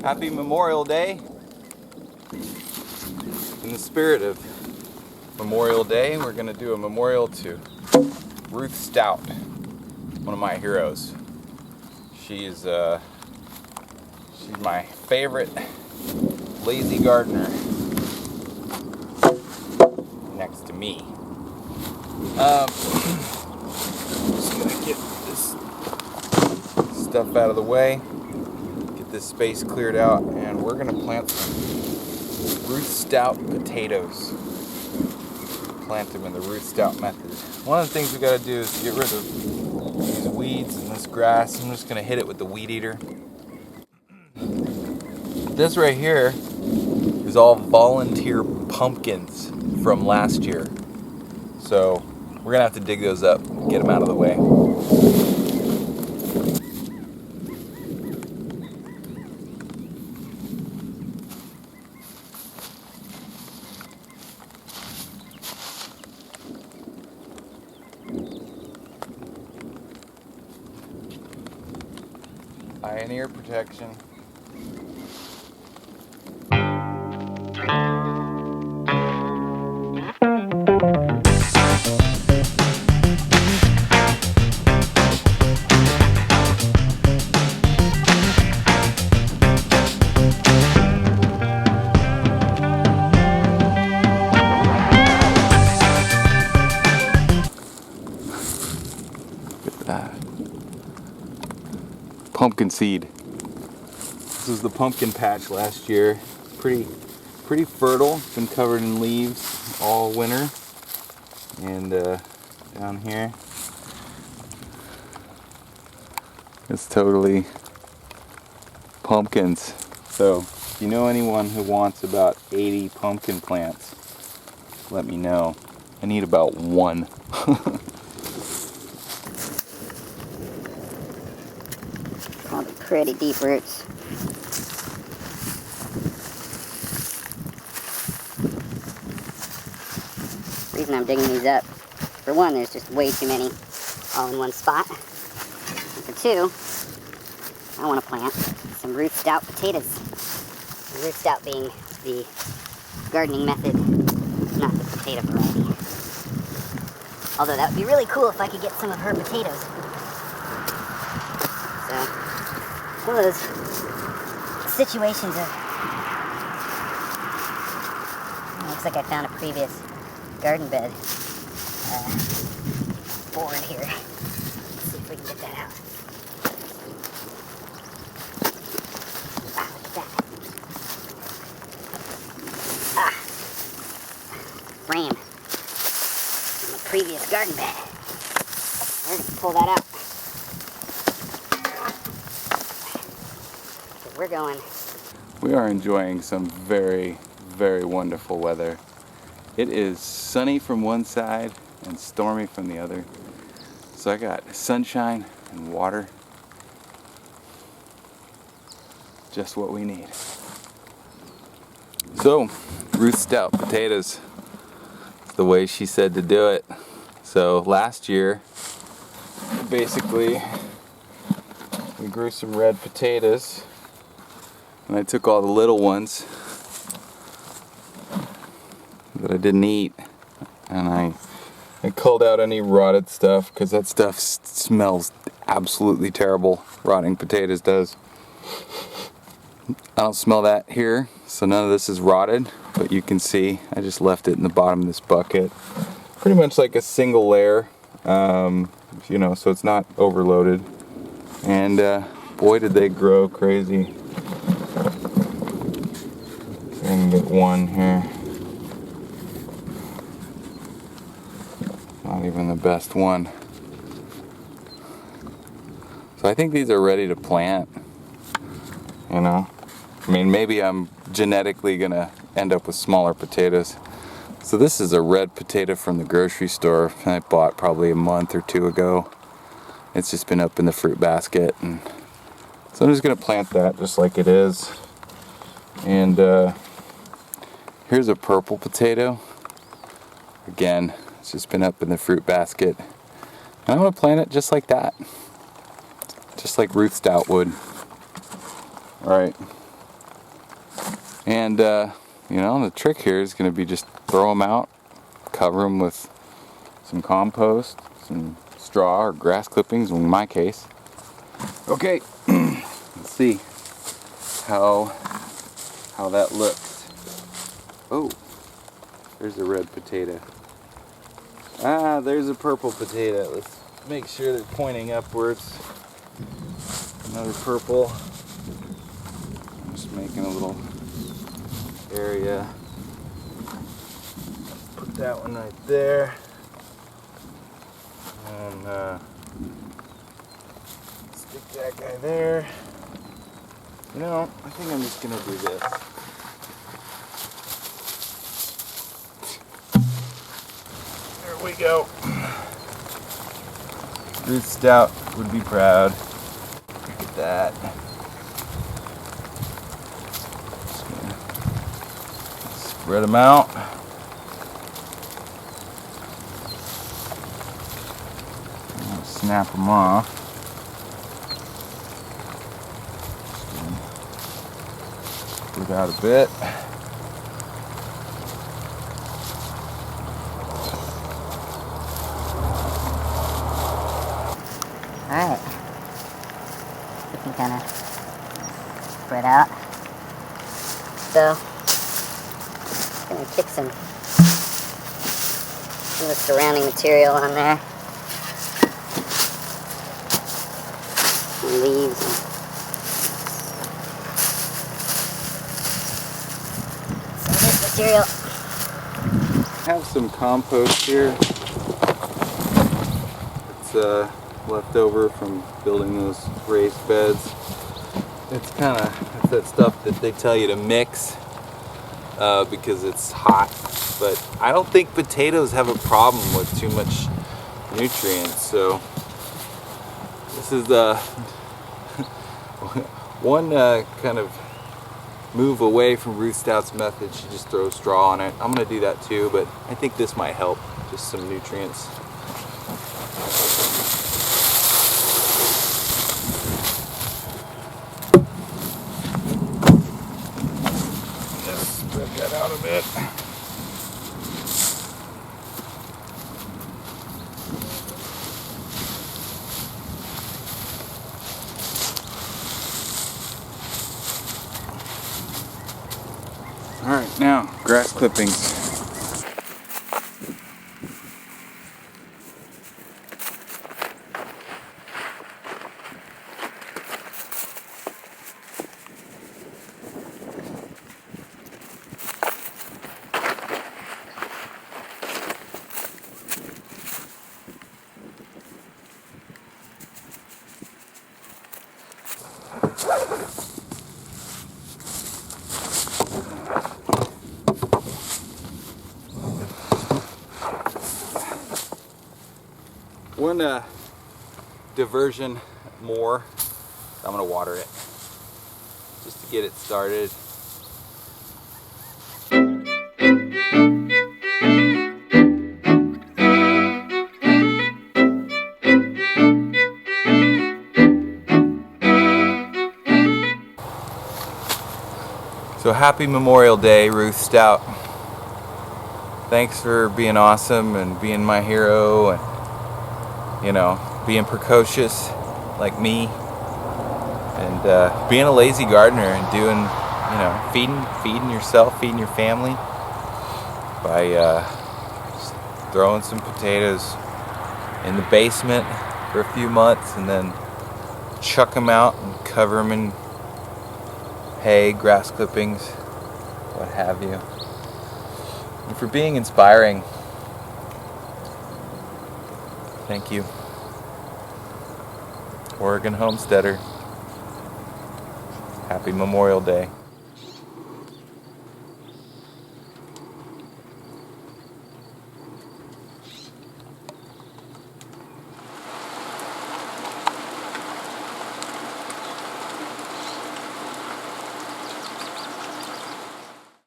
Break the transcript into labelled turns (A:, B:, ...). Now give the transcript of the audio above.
A: Happy Memorial Day. In the spirit of Memorial Day, we're going to do a memorial to Ruth Stout, one of my heroes. She's my favorite lazy gardener next to me. Just going to get this stuff out of the way, get this space cleared out, and we're going to plant some Ruth Stout potatoes. Plant them in the Ruth Stout method. One of the things we got to do is get rid of these weeds and this grass. I'm just going to hit it with the weed eater. This right here is all volunteer pumpkins from last year. So we're going to have to dig those up and get them out of the way. Eye and ear protection. Look at that. Pumpkin seed. This was the pumpkin patch last year. Pretty fertile. Been covered in leaves all winter. And down here, it's totally pumpkins. So if you know anyone who wants about 80 pumpkin plants, let me know. I need about one.
B: Probably pretty deep roots. The reason I'm digging these up, for one, there's just way too many all in one spot. And for two, I want to plant some Ruth Stout potatoes. The Ruth Stout being the gardening method, not the potato variety. Although that would be really cool if I could get some of her potatoes. So, one of those situations of, looks like I found a previous garden bed board here. Let's see if we can get that out. Wow, look at that. Frame from a previous garden bed. We're going to pull that out. We
A: are enjoying some very, very wonderful weather. It is sunny from one side and stormy from the other. So I got sunshine and water. Just what we need. So, Ruth Stout potatoes. It's the way she said to do it. So last year, basically, we grew some red potatoes. And I took all the little ones that I didn't eat, and I culled out any rotted stuff, because that stuff smells absolutely terrible. Rotting potatoes does. I don't smell that here, so none of this is rotted, but you can see I just left it in the bottom of this bucket. Pretty much like a single layer, so it's not overloaded. And boy, did they grow crazy. I'm gonna get one here. Not even the best one. So I think these are ready to plant. I mean, maybe I'm genetically gonna end up with smaller potatoes. So this is a red potato from the grocery store I bought probably a month or two ago. It's just been up in the fruit basket, and so I'm just gonna plant that just like it is. And here's a purple potato. Again, it's just been up in the fruit basket. And I'm going to plant it just like that. Just like Ruth Stout would. Alright, And you know, the trick here is going to be just throw them out, cover them with some compost, some straw or grass clippings in my case. Okay, let's see how that looks. Oh, there's a red potato. Ah, there's a purple potato. Let's make sure they're pointing upwards. Another purple. I'm just making a little area. Put that one right there. And stick that guy there. You know, I think I'm just gonna do this. There we go. Ruth Stout would be proud. Look at that. Just gonna spread them out. Snap them off. Spread out a bit.
B: Alright. We can kind of spread out. So, I'm going to kick some of the surrounding material on there. And leaves and some of this material.
A: I have some compost here. It's left over from building those raised beds. It's that stuff that they tell you to mix because it's hot. But I don't think potatoes have a problem with too much nutrients. So this is one kind of move away from Ruth Stout's method. She just throws straw on it. I'm gonna do that too, but I think this might help. Just some nutrients. Just spread that out a bit. All right, now grass clippings. One diversion more. I'm gonna water it just to get it started. So happy Memorial Day, Ruth Stout. Thanks for being awesome and being my hero and, you know, being precocious like me and being a lazy gardener and doing, you know, feeding yourself, feeding your family by just throwing some potatoes in the basement for a few months and then chuck them out and cover them in hay, grass clippings, what have you. And for being inspiring. Thank you. Oregon homesteader. Happy Memorial Day.